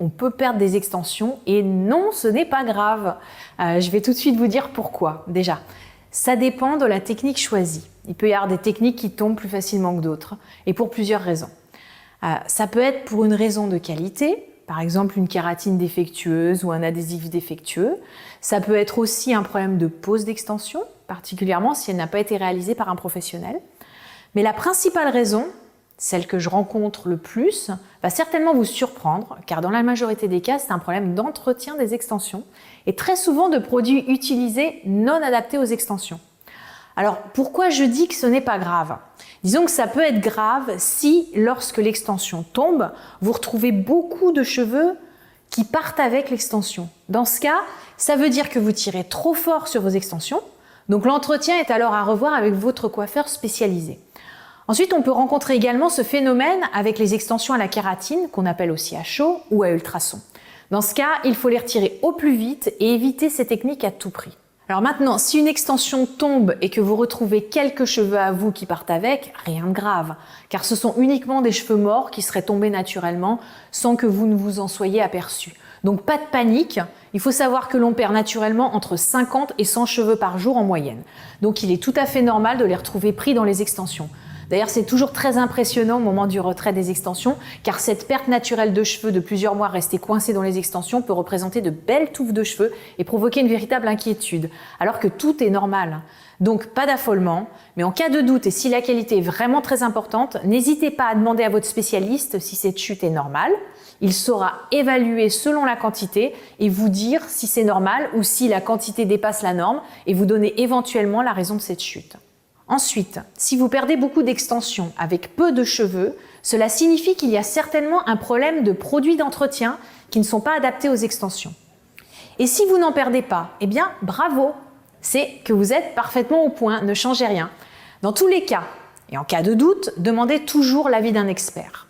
on peut perdre des extensions et non, ce n'est pas grave. Je vais tout de suite vous dire pourquoi. Déjà, ça dépend de la technique choisie. Il peut y avoir des techniques qui tombent plus facilement que d'autres et pour plusieurs raisons. Ça peut être pour une raison de qualité, par exemple une kératine défectueuse ou un adhésif défectueux. Ça peut être aussi un problème de pose d'extension, particulièrement si elle n'a pas été réalisée par un professionnel. Mais la principale raison, celle que je rencontre le plus, va certainement vous surprendre, car dans la majorité des cas, c'est un problème d'entretien des extensions et très souvent de produits utilisés non adaptés aux extensions. Alors, pourquoi je dis que ce n'est pas grave? Disons que ça peut être grave si, lorsque l'extension tombe, vous retrouvez beaucoup de cheveux qui partent avec l'extension. Dans ce cas, ça veut dire que vous tirez trop fort sur vos extensions, donc l'entretien est alors à revoir avec votre coiffeur spécialisé. Ensuite, on peut rencontrer également ce phénomène avec les extensions à la kératine, qu'on appelle aussi à chaud ou à ultrasons. Dans ce cas, il faut les retirer au plus vite et éviter ces techniques à tout prix. Alors maintenant, si une extension tombe et que vous retrouvez quelques cheveux à vous qui partent avec, rien de grave, car ce sont uniquement des cheveux morts qui seraient tombés naturellement sans que vous ne vous en soyez aperçu. Donc pas de panique, il faut savoir que l'on perd naturellement entre 50 et 100 cheveux par jour en moyenne. Donc il est tout à fait normal de les retrouver pris dans les extensions. D'ailleurs, c'est toujours très impressionnant au moment du retrait des extensions, car cette perte naturelle de cheveux de plusieurs mois restés coincés dans les extensions peut représenter de belles touffes de cheveux et provoquer une véritable inquiétude, alors que tout est normal. Donc, pas d'affolement, mais en cas de doute et si la qualité est vraiment très importante, n'hésitez pas à demander à votre spécialiste si cette chute est normale. Il saura évaluer selon la quantité et vous dire si c'est normal ou si la quantité dépasse la norme et vous donner éventuellement la raison de cette chute. Ensuite, si vous perdez beaucoup d'extensions avec peu de cheveux, cela signifie qu'il y a certainement un problème de produits d'entretien qui ne sont pas adaptés aux extensions. Et si vous n'en perdez pas, eh bien bravo, c'est que vous êtes parfaitement au point, ne changez rien. Dans tous les cas, et en cas de doute, demandez toujours l'avis d'un expert.